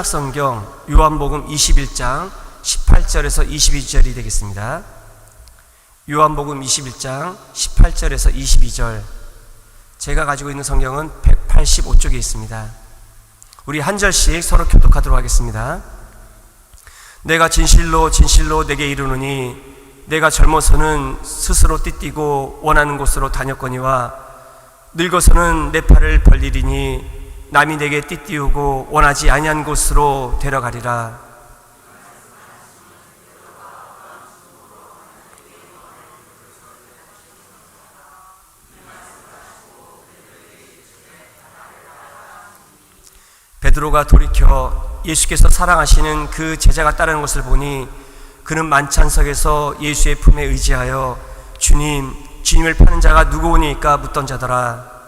성경 요한복음 21장 18절에서 22절이 되겠습니다. 요한복음 21장 18절에서 22절. 제가 가지고 있는 성경은 185쪽에 있습니다. 우리 한 절씩 서로 교독하도록 하겠습니다. 내가 진실로 진실로 내게 이르노니 내가 젊어서는 스스로 띠띠고 원하는 곳으로 다녔거니와 늙어서는 내 팔을 벌리리니 남이 내게 띠띠우고 원하지 아니한 곳으로 데려가리라. 베드로가 돌이켜 예수께서 사랑하시는 그 제자가 따르는 것을 보니 그는 만찬석에서 예수의 품에 의지하여 주님을 파는 자가 누구오니까 묻던 자더라.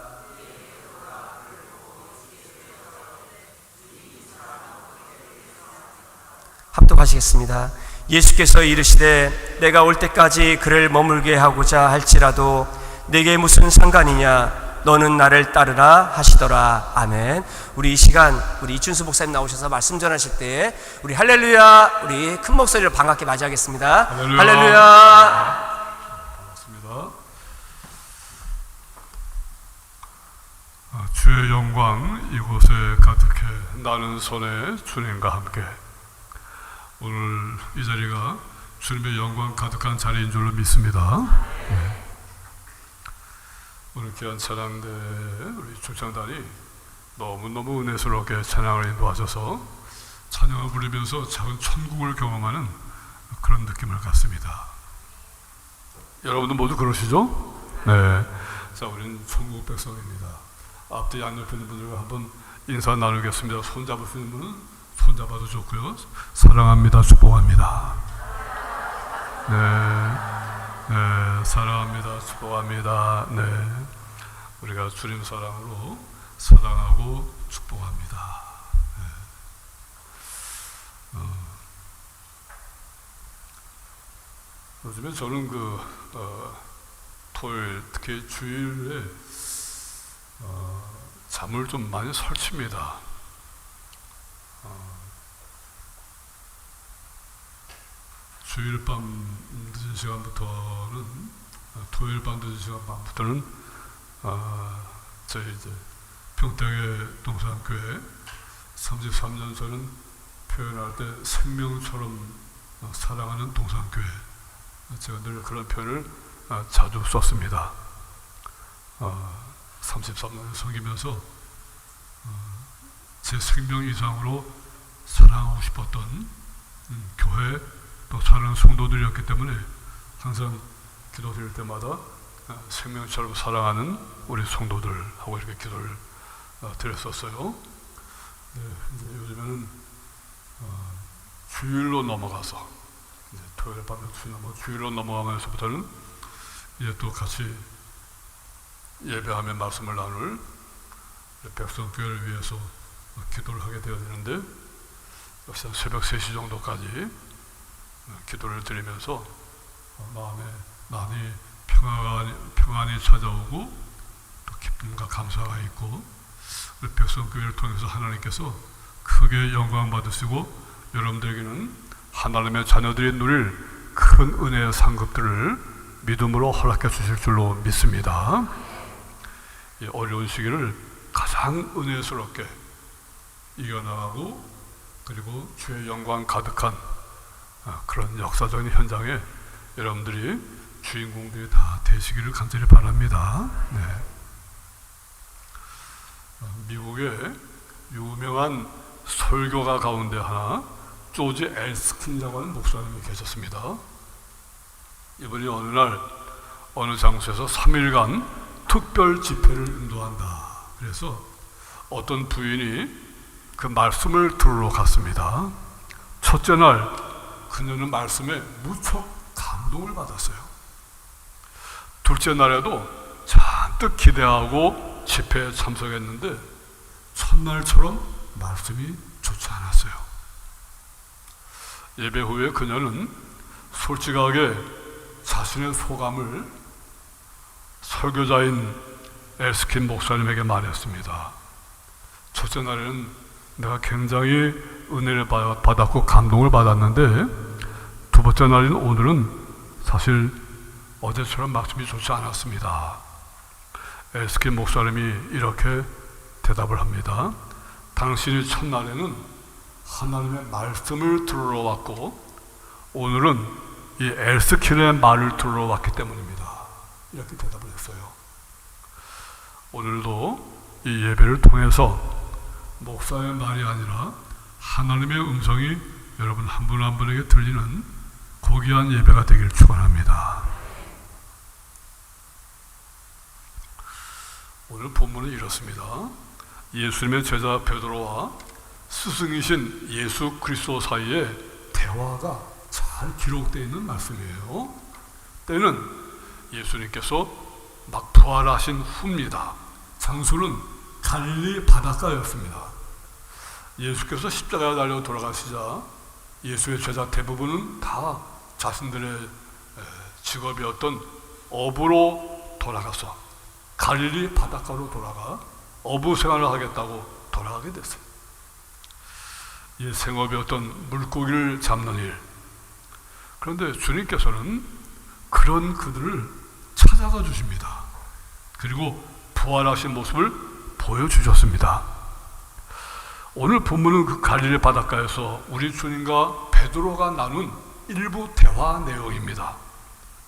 합독하시겠습니다. 예수께서 이르시되 내가 올 때까지 그를 머물게 하고자 할지라도 내게 무슨 상관이냐, 너는 나를 따르라 하시더라. 아멘. 우리 이 시간 우리 이춘수 목사님 나오셔서 말씀 전하실 때 우리 할렐루야, 우리 큰 목소리로 반갑게 맞이하겠습니다. 할렐루야, 할렐루야. 반갑습니다. 주의 영광 이곳에 가득해 나는 손에 주님과 함께. 오늘 이 자리가 주님의 영광 가득한 자리인 줄로 믿습니다. 네. 오늘 귀한 찬양대 우리 중창단이 너무너무 은혜스럽게 찬양을 인도하셔서 찬양을 부르면서 작은 천국을 경험하는 그런 느낌을 갖습니다. 여러분도 모두 그러시죠? 네. 자, 우리는 천국 백성입니다. 앞뒤 양옆에 있는 분들과 한번 인사 나누겠습니다. 손 잡으시는 분은 손잡아도 좋고요. 사랑합니다. 축복합니다. 네, 사랑합니다. 축복합니다. 네, 우리가 주님 사랑으로 사랑하고 축복합니다. 네. 요즘에 저는 토요일 특히 주일에 잠을 좀 많이 설칩니다. 주일 밤 늦은 시간부터는 토요일 밤 늦은 시간 밤부터는 저희 이제 평택의 동산교회 33년 전은 표현할 때 생명처럼 사랑하는 동산교회, 제가 늘 그런 표현을 자주 썼습니다. 33년을 섬기면서 제 생명 이상으로 사랑하고 싶었던 교회 또 사랑하는 성도들이었기 때문에 항상 기도 드릴 때마다 생명처럼 사랑하는 우리 성도들하고 이렇게 기도를 드렸었어요. 네, 이제 요즘에는 주일로 넘어가서 이제 토요일 밤에 주일로 넘어가면서부터는 이제 또 같이 예배하며 말씀을 나눌 백성교회를 위해서 기도를 하게 되어야 되는데 역시 새벽 3시 정도까지 기도를 드리면서 마음이 평안이 찾아오고 또 기쁨과 감사가 있고 우리 백성교회를 통해서 하나님께서 크게 영광 받으시고 여러분들에게는 하나님의 자녀들이 누릴 큰 은혜의 상급들을 믿음으로 허락해 주실 줄로 믿습니다. 이 어려운 시기를 가장 은혜스럽게 이겨나가고 그리고 주의 영광 가득한 그런 역사적인 현장에 여러분들이 주인공들이 다 되시기를 간절히 바랍니다. 네. 미국의 유명한 설교가 가운데 하나 조지 엘스킨이라고 하는 목사님이 계셨습니다. 이분이 어느 날 어느 장소에서 3일간 특별 집회를 인도한다. 그래서 어떤 부인이 그 말씀을 들으러 갔습니다. 첫째 날 그녀는 말씀에 무척 감동을 받았어요. 둘째 날에도 잔뜩 기대하고 집회에 참석했는데 첫날처럼 말씀이 좋지 않았어요. 예배 후에 그녀는 솔직하게 자신의 소감을 설교자인 엘스킨 목사님에게 말했습니다. 첫째 날에는 내가 굉장히 은혜를 받았고 감동을 받았는데, 두 번째 날인 오늘은 사실 어제처럼 말씀이 좋지 않았습니다. 에스키 목사님이 이렇게 대답을 합니다. 당신이 첫날에는 하나님의 말씀을 들으러 왔고 오늘은 이 에스킬의 말을 들으러 왔기 때문입니다. 이렇게 대답을 했어요. 오늘도 이 예배를 통해서 목사의 말이 아니라 하나님의 음성이 여러분 한 분 한 분에게 들리는 고귀한 예배가 되기를 축원합니다. 오늘 본문은 이렇습니다. 예수님의 제자 베드로와 스승이신 예수 그리스도 사이에 대화가 잘 기록되어 있는 말씀이에요. 때는 예수님께서 막 부활하신 후입니다. 장소는 갈릴리 바닷가였습니다. 예수께서 십자가에 달려 돌아가시자 예수의 제자 대부분은 다 자신들의 직업이었던 어부로 돌아가서 갈릴리 바닷가로 돌아가 어부 생활을 하겠다고 돌아가게 됐어요. 이 생업이었던 물고기를 잡는 일. 그런데 주님께서는 그런 그들을 찾아가 주십니다. 그리고 부활하신 모습을 보여주셨습니다. 오늘 본문은 그 갈릴리 바닷가에서 우리 주님과 베드로가 나눈 일부 대화 내용입니다.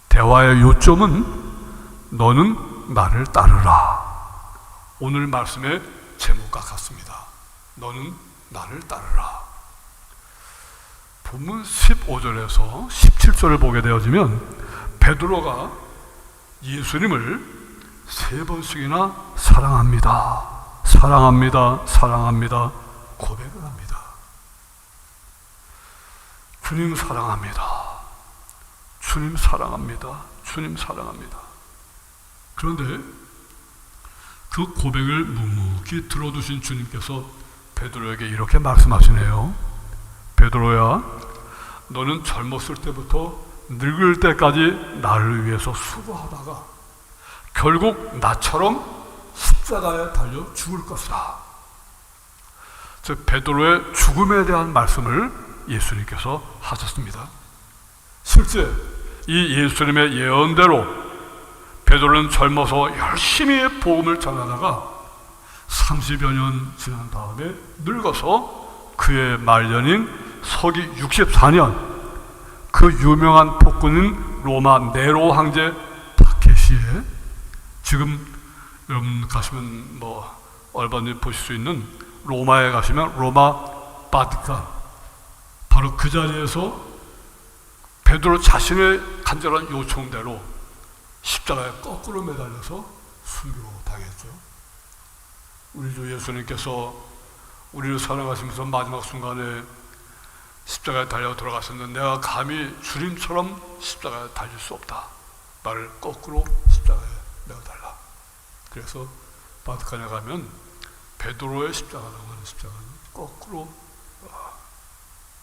대화의 요점은 너는 나를 따르라. 오늘 말씀의 제목과 같습니다. 너는 나를 따르라. 본문 15절에서 17절을 보게 되어지면 베드로가 예수님을 3번씩이나 사랑합니다. 사랑합니다. 사랑합니다. 고백을 합니다. 주님 사랑합니다. 주님 사랑합니다. 주님 사랑합니다. 그런데 그 고백을 묵묵히 들어두신 주님께서 베드로에게 이렇게 말씀하시네요. 베드로야, 너는 젊었을 때부터 늙을 때까지 나를 위해서 수고하다가 결국 나처럼 십자가에 달려 죽을 것이다. 즉 베드로의 죽음에 대한 말씀을 예수님께서 하셨습니다. 실제 이 예수님의 예언대로 베드로는 젊어서 열심히 복음을 전하다가 30여 년 지난 다음에 늙어서 그의 말년인 서기 64년 그 유명한 폭군인 로마 네로 황제 타케시에, 지금 여러분 가시면 얼마든지 보실 수 있는 로마에 가시면 로마 바티칸, 바로 그 자리에서 베드로 자신의 간절한 요청대로 십자가에 거꾸로 매달려서 순교당했죠. 우리 주 예수님께서 우리를 사랑하시면서 마지막 순간에 십자가에 달려 돌아가셨는데 내가 감히 주님처럼 십자가에 달릴 수 없다. 나를 거꾸로 십자가에 매달라. 그래서 바티칸에 가면 베드로의 십자가라고 하는 십자가는 거꾸로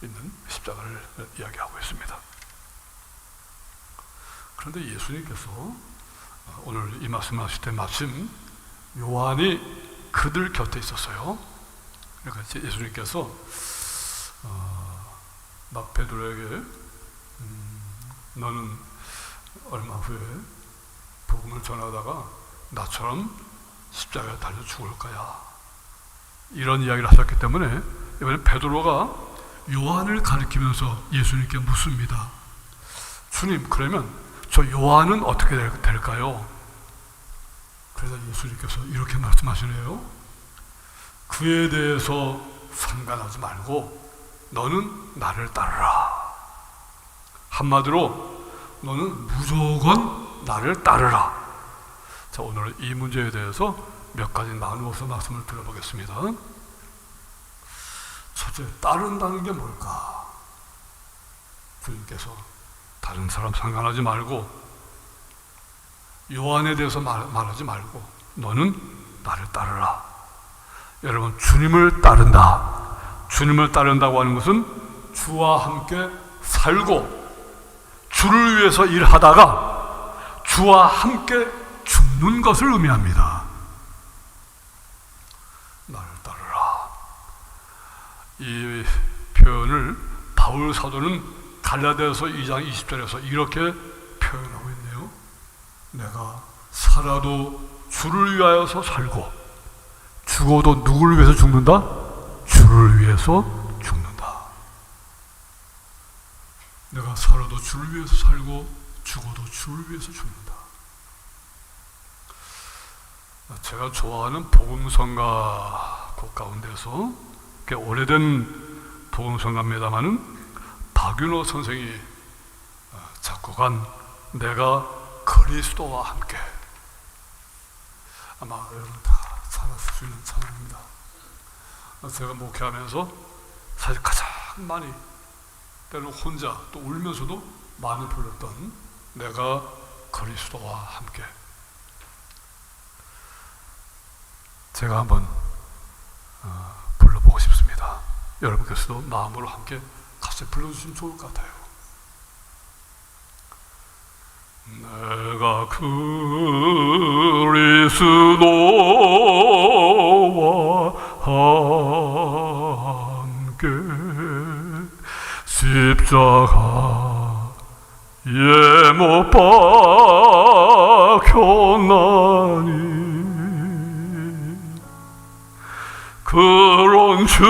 있는 십자가를 이야기하고 있습니다. 그런데 예수님께서 오늘 이 말씀을 하실 때 마침 요한이 그들 곁에 있었어요. 그러니까 예수님께서 막 베드로에게 너는 얼마 후에 복음을 전하다가 나처럼 십자가에 달려 죽을 거야. 이런 이야기를 하셨기 때문에 이번에 베드로가 요한을 가리키면서 예수님께 묻습니다. 주님, 그러면 저 요한은 어떻게 될까요? 그래서 예수님께서 이렇게 말씀하시네요. 그에 대해서 상관하지 말고 너는 나를 따르라. 한마디로 너는 무조건 나를 따르라. 자, 오늘 이 문제에 대해서 몇 가지 나누어서 말씀을 드려보겠습니다. 첫째, 따른다는 게 뭘까? 주님께서 다른 사람 상관하지 말고 요한에 대해서 말하지 말고 너는 나를 따르라. 여러분, 주님을 따른다. 주님을 따른다고 하는 것은 주와 함께 살고 주를 위해서 일하다가 주와 함께 죽는 것을 의미합니다. 나를 따르라. 이 표현을 바울 사도는 갈라디아서 2장 20절에서 이렇게 표현하고 있네요. 내가 살아도 주를 위하여서 살고 죽어도 누구를 위해서 죽는다? 주를 위해서 죽는다. 내가 살아도 주를 위해서 살고 죽어도 주를 위해서 죽는다. 제가 좋아하는 복음성가 곡 가운데서 꽤 오래된 복음성가입니다마는 박윤호 선생이 작곡한 내가 그리스도와 함께, 아마 여러분 다 잘 아실 수 있는 찬양입니다. 제가 목회하면서 사실 가장 많이 때로 혼자 또 울면서도 많이 불렀던 내가 그리스도와 함께, 제가 한번 불러보고 싶습니다. 여러분께서도 마음으로 함께 같이 불러주시면 좋을 것 같아요. 내가 그리스도와 함께 십자가에 못 박혔나니 그런 증이제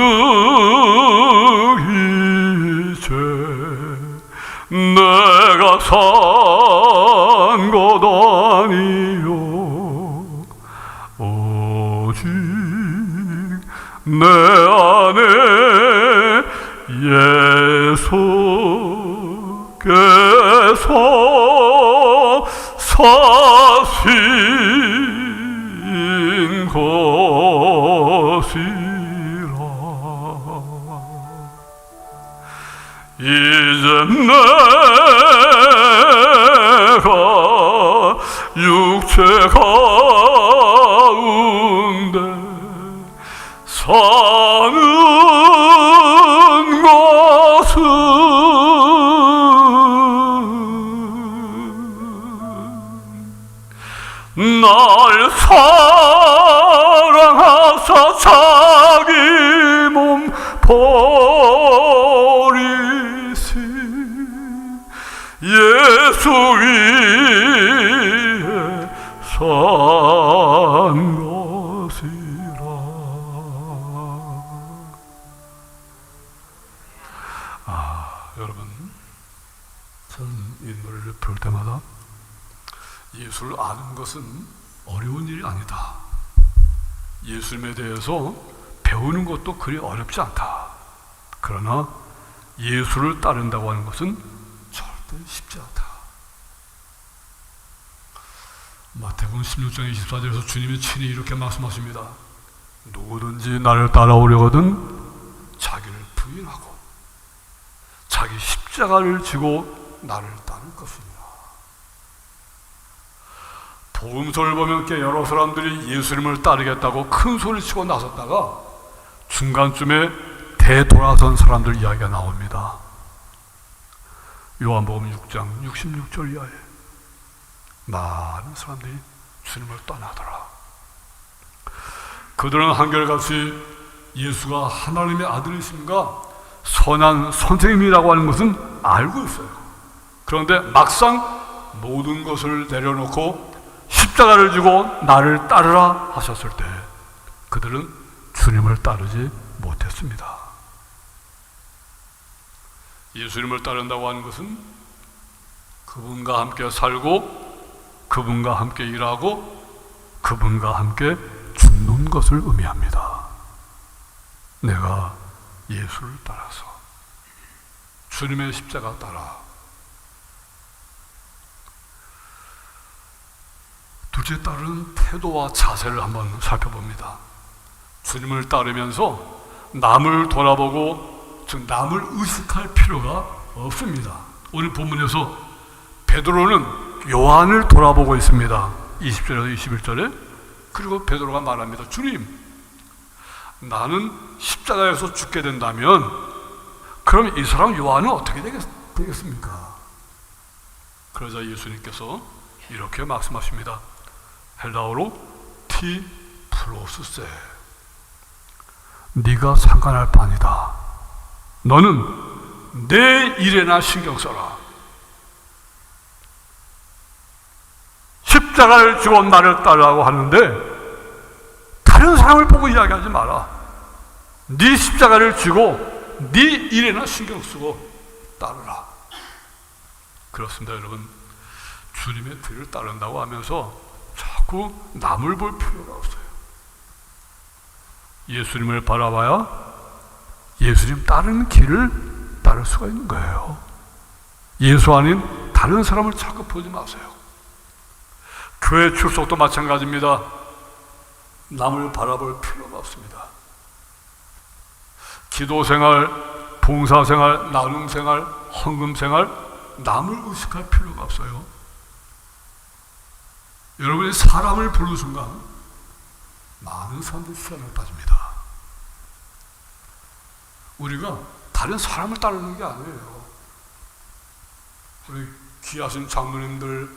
내가 산 것 아니요 오직 내 안에 예수께서 사신 것이라. 이제 내가 육체 가운데 사는 것은 날 사랑하사 자기 몸 버리신 예수 위에 산 것이라. 여러분, 저는 이 노래를 부를 때마다 예수를 아는 것은 어려운 일이 아니다. 예수님에 대해서 배우는 것도 그리 어렵지 않다. 그러나 예수를 따른다고 하는 것은 절대 쉽지 않다. 마태복음 16장 24절에서 주님이 친히 이렇게 말씀하십니다. 누구든지 나를 따라오려거든 자기를 부인하고 자기 십자가를 지고 나를 따를 것이니라. 복음서를 보면 꽤 여러 사람들이 예수님을 따르겠다고 큰 소리치고 나섰다가 중간쯤에 되돌아선 사람들 이야기가 나옵니다. 요한복음 6장 66절 이하에 많은 사람들이 주님을 떠나더라. 그들은 한결같이 예수가 하나님의 아들이신가 선한 선생님이라고 하는 것은 알고 있어요. 그런데 막상 모든 것을 내려놓고 십자가를 지고 나를 따르라 하셨을 때 그들은 주님을 따르지 못했습니다. 예수님을 따른다고 하는 것은 그분과 함께 살고 그분과 함께 일하고 그분과 함께 죽는 것을 의미합니다. 내가 예수를 따라서 주님의 십자가 따라. 둘째 따르는 태도와 자세를 한번 살펴봅니다. 주님을 따르면서 남을 돌아보고 즉 남을 의식할 필요가 없습니다. 오늘 본문에서 베드로는 요한을 돌아보고 있습니다. 20절에서 21절에. 그리고 베드로가 말합니다. 주님, 나는 십자가에서 죽게 된다면 그럼 이 사람 요한은 어떻게 되겠습니까? 그러자 예수님께서 이렇게 말씀하십니다. 헬라어로 티 플로스세, 네가 상관할 바니다. 너는 내 일에나 신경 써라. 십자가를 지고 나를 따르라고 하는데 다른 사람을 보고 이야기하지 마라. 네 십자가를 지고 네 일에나 신경 쓰고 따르라. 그렇습니다, 여러분. 주님의 뒤를 따른다고 하면서 자꾸 남을 볼 필요가 없어요. 예수님을 바라봐야 예수님 따르는 길을 따를 수가 있는 거예요. 예수 아닌 다른 사람을 자꾸 보지 마세요. 교회 출석도 마찬가지입니다. 남을 바라볼 필요가 없습니다. 기도생활, 봉사생활, 나눔생활, 헌금생활, 남을 의식할 필요가 없어요. 여러분이 사람을 부르는 순간 많은 사람들이 시간을 빠집니다. 우리가 다른 사람을 따르는 게 아니에요. 우리 귀하신 장로님들,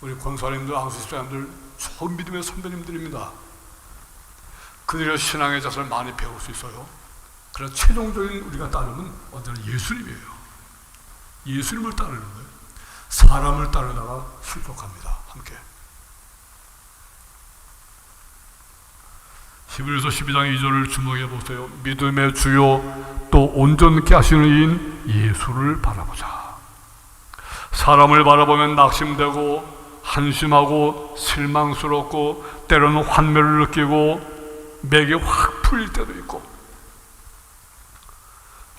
우리 권사님들, 안수집사님들 좋은 믿음의 선배님들입니다. 그들의 신앙의 자세를 많이 배울 수 있어요. 그러나 최종적인 우리가 따르는 언제나 예수님이에요. 예수님을 따르는 거예요. 사람을 따르다가 실족합니다. 함께. 히브리서 12장 2절을 주목해 보세요. 믿음의 주요 또 온전케 하시는 이인 예수를 바라보자. 사람을 바라보면 낙심되고 한심하고 실망스럽고 때로는 환멸을 느끼고 맥이 확 풀릴 때도 있고,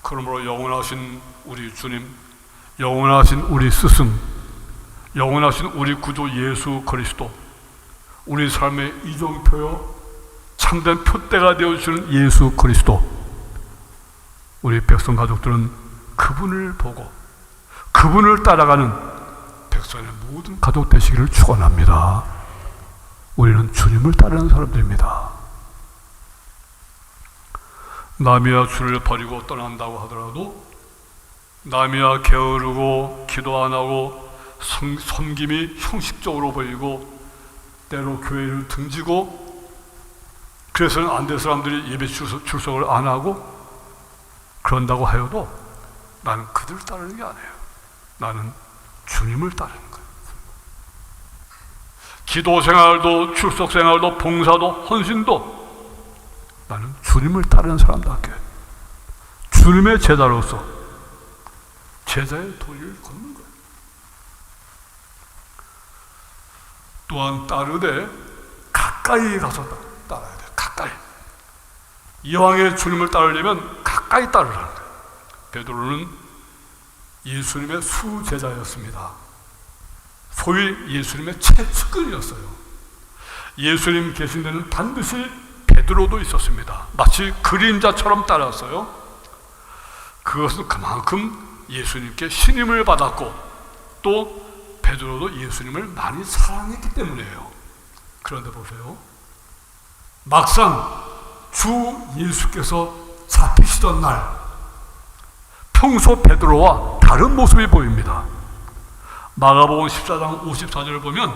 그러므로 영원하신 우리 주님, 영원하신 우리 스승, 영원하신 우리 구주 예수 그리스도, 우리 삶의 이정표요 참된 표대가 되어주시는 예수 그리스도, 우리 백성 가족들은 그분을 보고 그분을 따라가는 백성의 모든 가족 되시기를 축원합니다. 우리는 주님을 따르는 사람들입니다. 남이야 주를 버리고 떠난다고 하더라도 남이야 게으르고 기도 안 하고 섬김이 형식적으로 보이고 때로 교회를 등지고 그래서는 안 될 사람들이 예배 출석을 안 하고 그런다고 하여도 나는 그들을 따르는 게 아니에요. 나는 주님을 따르는 거예요. 기도 생활도 출석 생활도 봉사도 헌신도 나는 주님을 따르는 사람답게 주님의 제자로서 제자의 도리를 걷는 거예요. 또한 따르되 가까이 가서 따라야 돼요. 가까이. 이왕에 주님을 따르려면 가까이 따르라는 거예요. 베드로는 예수님의 수제자였습니다. 소위 예수님의 최측근이었어요. 예수님 계신 데는 반드시 베드로도 있었습니다. 마치 그림자처럼 따랐어요. 그것은 그만큼 예수님께 신임을 받았고 또 베드로도 예수님을 많이 사랑했기 때문이에요. 그런데 보세요. 막상 주 예수께서 잡히시던 날 평소 베드로와 다른 모습이 보입니다. 마가복음 14장 54절을 보면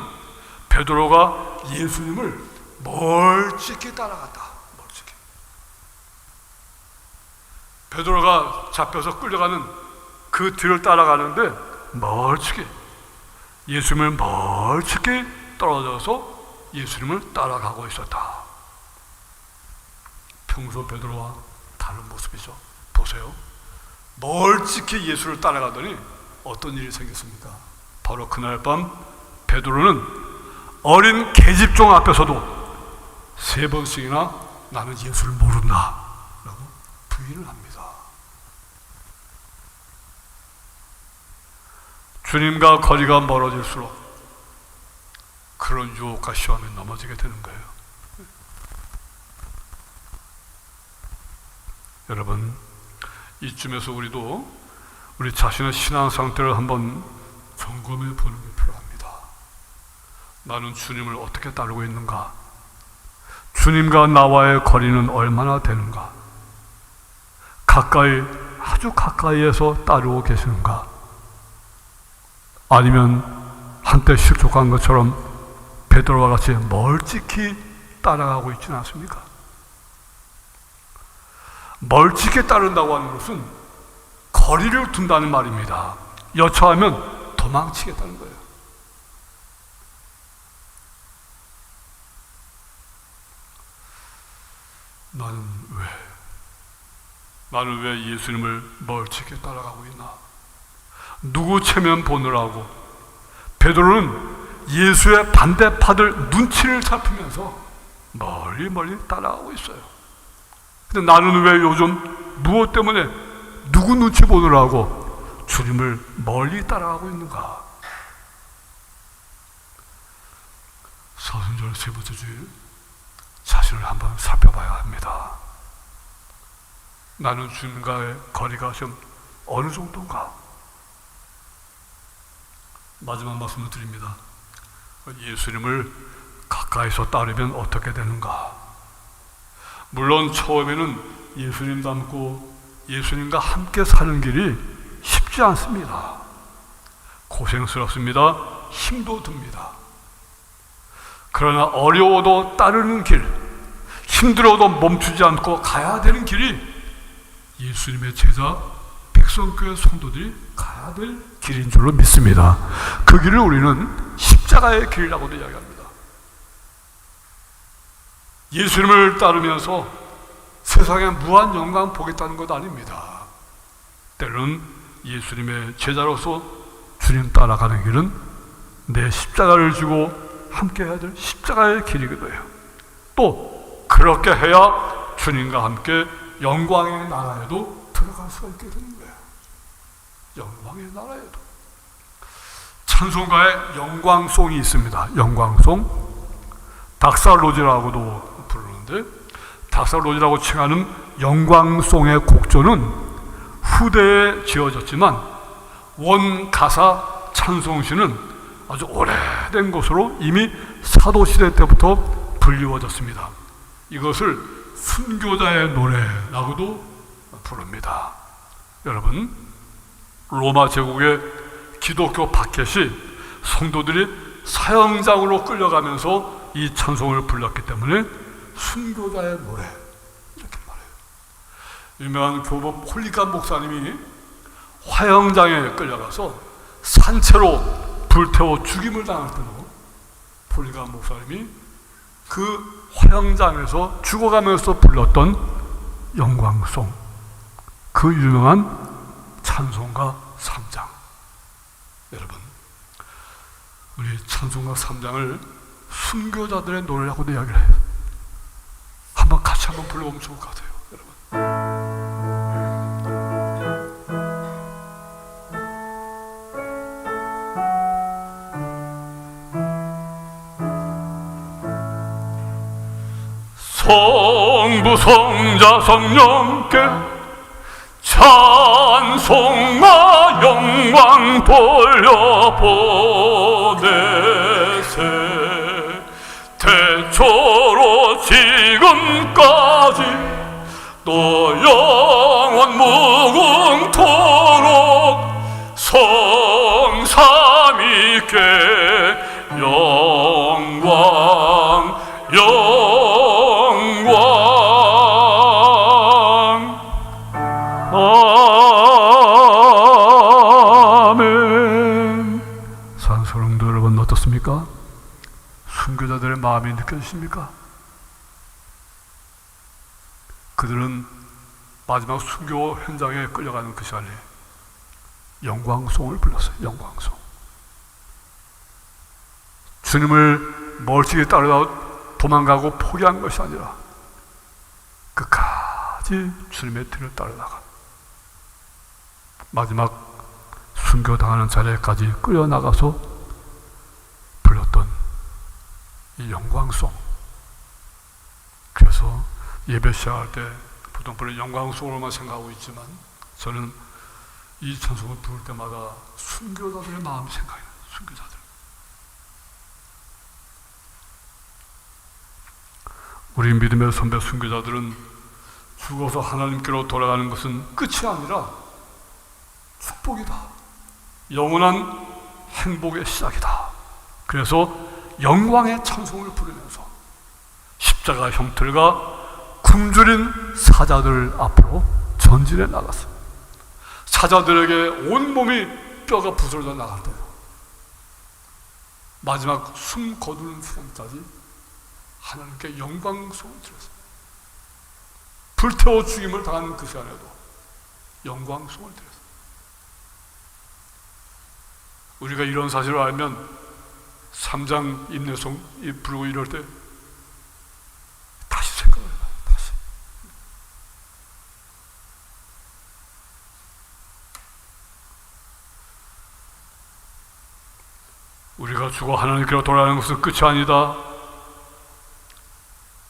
베드로가 예수님을 멀찍이 따라갔다. 멀찍이. 베드로가 잡혀서 끌려가는 그 뒤를 따라가는데 멀찍이 예수님을 멀찍이 떨어져서 예수님을 따라가고 있었다. 평소 베드로와 다른 모습이죠. 보세요. 멀찍이 예수를 따라가더니 어떤 일이 생겼습니까? 바로 그날 밤 베드로는 어린 계집종 앞에서도 3번씩이나 나는 예수를 모른다 라고 부인을 합니다. 주님과 거리가 멀어질수록 그런 유혹과 시험에 넘어지게 되는 거예요. 여러분, 이쯤에서 우리도 우리 자신의 신앙 상태를 한번 점검해 보는 게 필요합니다. 나는 주님을 어떻게 따르고 있는가? 주님과 나와의 거리는 얼마나 되는가? 가까이, 아주 가까이에서 따르고 계시는가? 아니면 한때 실족한 것처럼 베드로와 같이 멀찍이 따라가고 있지는 않습니까? 멀찍이 따른다고 하는 것은 거리를 둔다는 말입니다. 여차하면 도망치겠다는 거예요. 나는 왜 예수님을 멀찍이 따라가고 있나? 누구 체면 보느라고. 베드로는 예수의 반대파들 눈치를 살피면서 멀리 따라가고 있어요. 근데 나는 왜 요즘 무엇 때문에 누구 눈치 보느라고 주님을 멀리 따라가고 있는가? 사순절 세 번째 주일 자신을 한번 살펴봐야 합니다. 나는 주님과의 거리가 좀 어느 정도인가? 마지막 말씀을 드립니다. 예수님을 가까이서 따르면 어떻게 되는가? 물론 처음에는 예수님 닮고 예수님과 함께 사는 길이 쉽지 않습니다. 고생스럽습니다. 힘도 듭니다. 그러나 어려워도 따르는 길, 힘들어도 멈추지 않고 가야 되는 길이 예수님의 제자 백성교회 성도들이 가야 될 길인 줄로 믿습니다. 그 길을 우리는 십자가의 길이라고도 이야기합니다. 예수님을 따르면서 세상의 무한 영광 보겠다는 것 아닙니다. 때로는 예수님의 제자로서 주님 따라가는 길은 내 십자가를 지고 함께 해야 될 십자가의 길이기도 해요. 또 그렇게 해야 주님과 함께 영광의 나라에도 들어갈 수가 있게 되는 거예요. 영광의 나라에도. 찬송가에 영광송이 있습니다. 영광송. 닥살로지라고도 부르는데, 닥살로지라고 칭하는 영광송의 곡조는 후대에 지어졌지만 원 가사 찬송시는 아주 오래된 것으로 이미 사도시대 때부터 불리워졌습니다. 이것을 순교자의 노래라고도 부릅니다. 여러분, 로마 제국의 기독교 박해시 성도들이 사형장으로 끌려가면서 이 찬송을 불렀기 때문에 순교자의 노래 이렇게 말해요. 유명한 교부 폴리감 목사님이 화형장에 끌려가서 산채로 불태워 죽임을 당할 때도 폴리감 목사님이 그 화형장에서 죽어가면서 불렀던 영광송, 그 유명한 찬송가 3장. 여러분, 우리 찬송가 3장을 순교자들의 노래라고도 이야기를 해요. 한번 같이 한번 불러보면 좋을 것 같아요. 여러분, 성부 성자 성령께 찬송과 영광 돌려보내세. 태초로 지금까지 또 영원 무궁토록 성삼위께 영광 아멘. 산소령도 여러분 어떻습니까? 순교자들의 마음이 느껴지십니까? 그들은 마지막 순교 현장에 끌려가는 그 시간에 영광송을 불렀어요. 영광송. 주님을 멀찍이 따르다 도망가고 포기한 것이 아니라 끝까지 주님의 뒤를 따르다가 마지막 순교당하는 자리까지 끌려나가서 불렀던 이 영광송. 그래서 예배 시작할 때 보통 영광송으로만 생각하고 있지만 저는 이 찬송을 부를 때마다 순교자들의 마음이 생각이 나요. 순교자들. 우리 믿음의 선배 순교자들은 죽어서 하나님께로 돌아가는 것은 끝이 아니라 축복이다. 영원한 행복의 시작이다. 그래서 영광의 찬송을 부르면서 십자가 형틀과 굶주린 사자들 앞으로 전진해 나갔어. 사자들에게 온몸이 뼈가 부스러져 나갈 때요, 마지막 숨 거두는 순간까지 하나님께 영광송을 드렸어요. 불태워 죽임을 당하는 그 시간에도 영광송을 드렸어요. 우리가 이런 사실을 알면 3장 인내송 부르고 이럴 때 다시 생각을 해봐요. 다시. 우리가 죽어 하나님께로 돌아가는 것은 끝이 아니다.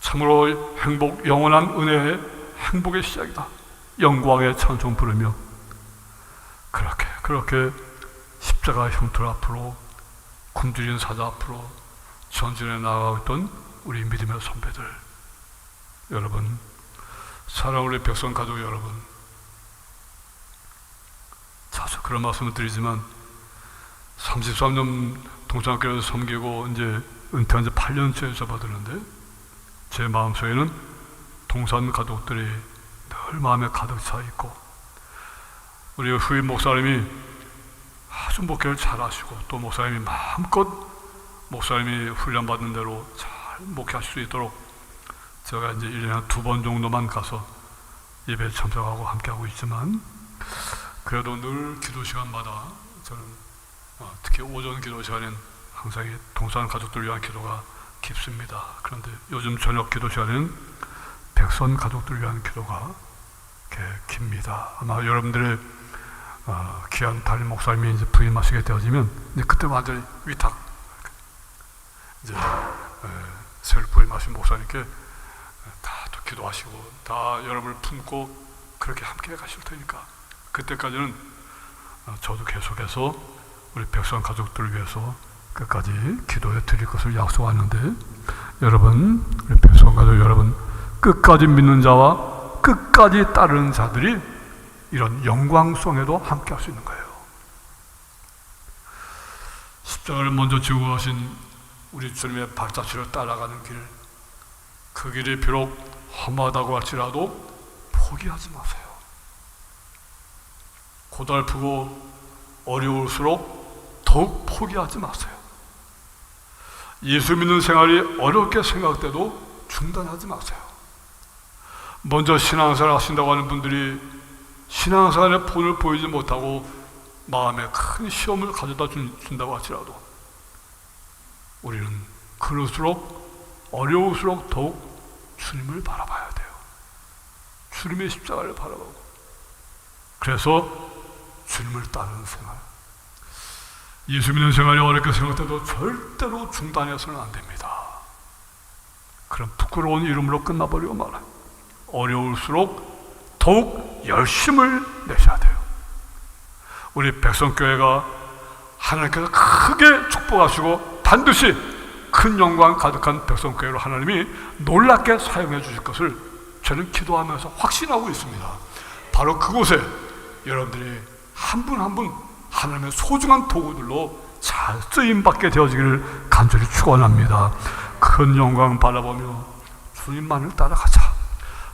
참으로 행복, 영원한 은혜의 행복의 시작이다. 영광의 찬송 부르며 그렇게 십자가 형틀 앞으로, 굶주린 사자 앞으로 전진해 나아가고 있던 우리 믿음의 선배들 여러분, 사랑하는 우리 백성 가족 여러분, 자주 그런 말씀을 드리지만 33년 동창교회에서 섬기고 이제 은퇴한 지 8년째 접어드는데 제 마음속에는 동산 가족들이 늘 마음에 가득 차 있고, 우리 후임 목사님이 아주 목회를 잘하시고 또 목사님이 마음껏 목사님이 훈련받은 대로 잘 목회하실 수 있도록 제가 이제 1년에 한 2번 정도만 가서 예배에 참석하고 함께하고 있지만, 그래도 늘 기도 시간마다 저는 특히 오전 기도 시간엔 항상 이 동산 가족들을 위한 기도가 깊습니다. 그런데 요즘 저녁 기도 시간에는 백선 가족들을 위한 기도가 깁니다. 아마 여러분들의 귀한 담임 목사님이 이제 부임하시게 되어지면 이제 그때 완전히 위탁, 이제 새로 부임하신 목사님께 다 또 기도하시고 다 여러분을 품고 그렇게 함께 가실 테니까 그때까지는 저도 계속해서 우리 백성 가족들을 위해서 끝까지 기도해 드릴 것을 약속하는데, 여러분, 우리 백성 가족 여러분, 끝까지 믿는 자와 끝까지 따르는 자들이 이런 영광송에도 함께 할 수 있는 거예요. 십자가를 먼저 지고 가신 우리 주님의 발자취를 따라가는 길, 그 길이 비록 험하다고 할지라도 포기하지 마세요. 고달프고 어려울수록 더욱 포기하지 마세요. 예수 믿는 생활이 어렵게 생각돼도 중단하지 마세요. 먼저 신앙생활 하신다고 하는 분들이 신앙생활의 본을 보이지 못하고 마음에 큰 시험을 가져다 준다고 할지라도 우리는 그럴수록 어려울수록 더욱 주님을 바라봐야 돼요. 주님의 십자가를 바라보고, 그래서 주님을 따르는 생활, 예수 믿는 생활이 어렵게 생각돼도 절대로 중단해서는 안 됩니다. 그럼 부끄러운 이름으로 끝나버리고 말아요. 어려울수록 더욱 열심을 내셔야 돼요. 우리 백성교회가 하나님께서 크게 축복하시고 반드시 큰 영광 가득한 백성교회로 하나님이 놀랍게 사용해 주실 것을 저는 기도하면서 확신하고 있습니다. 바로 그곳에 여러분들이 한 분 한 분 하나님의 소중한 도구들로 잘 쓰임받게 되어지기를 간절히 축원합니다. 큰 영광 바라보며 주님만을 따라가자.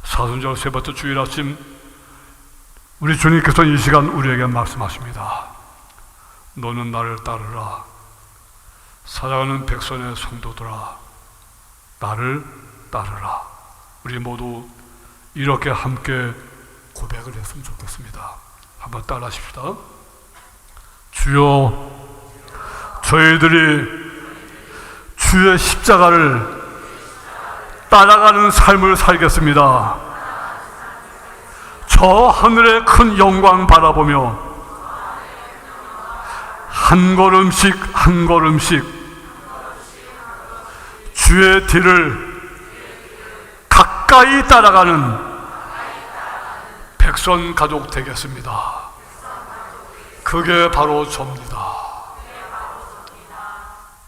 사순절 세 번째 주일 아침 우리 주님께서 이 시간 우리에게 말씀하십니다. 너는 나를 따르라. 살아가는 백성의 성도들아, 나를 따르라. 우리 모두 이렇게 함께 고백을 했으면 좋겠습니다. 한번 따라 하십시다. 주여, 저희들이 주의 십자가를 따라가는 삶을 살겠습니다. 저 하늘의 큰 영광 바라보며 한 걸음씩 한 걸음씩 주의 뒤를 가까이 따라가는 백성 가족 되겠습니다. 그게 바로 접니다.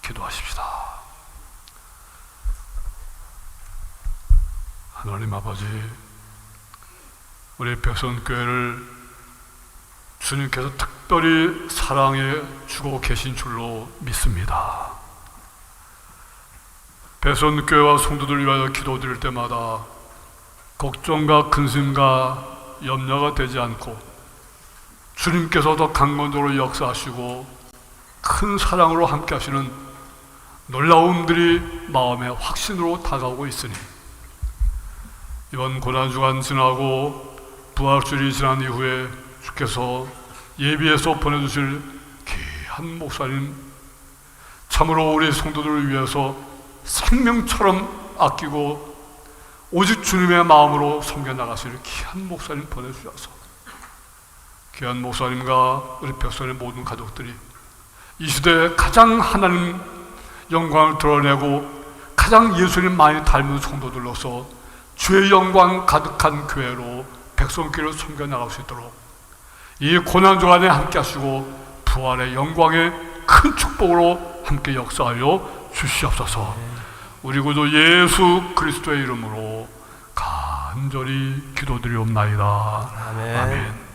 기도하십시다. 하나님 아버지, 우리 백성교회를 주님께서 특별히 사랑해 주고 계신 줄로 믿습니다. 백성교회와 성도들을 위하여 기도드릴 때마다 걱정과 근심과 염려가 되지 않고 주님께서 더 강건적으로 역사하시고 큰 사랑으로 함께 하시는 놀라움들이 마음의 확신으로 다가오고 있으니 이번 고난주간 지나고 부활주일이 지난 이후에 주께서 예비해서 보내주실 귀한 목사님, 참으로 우리 성도들을 위해서 생명처럼 아끼고 오직 주님의 마음으로 섬겨나가실 귀한 목사님 보내주셔서 귀한 목사님과 우리 백성의 모든 가족들이 이 시대에 가장 하나님 영광을 드러내고 가장 예수님 많이 닮은 성도들로서 주의 영광 가득한 교회로 백성끼리 섬겨나갈 수 있도록 이 고난주간에 함께 하시고 부활의 영광의 큰 축복으로 함께 역사하여 주시옵소서. 우리 구주 예수 그리스도의 이름으로 간절히 기도드리옵나이다. 아멘. 아멘.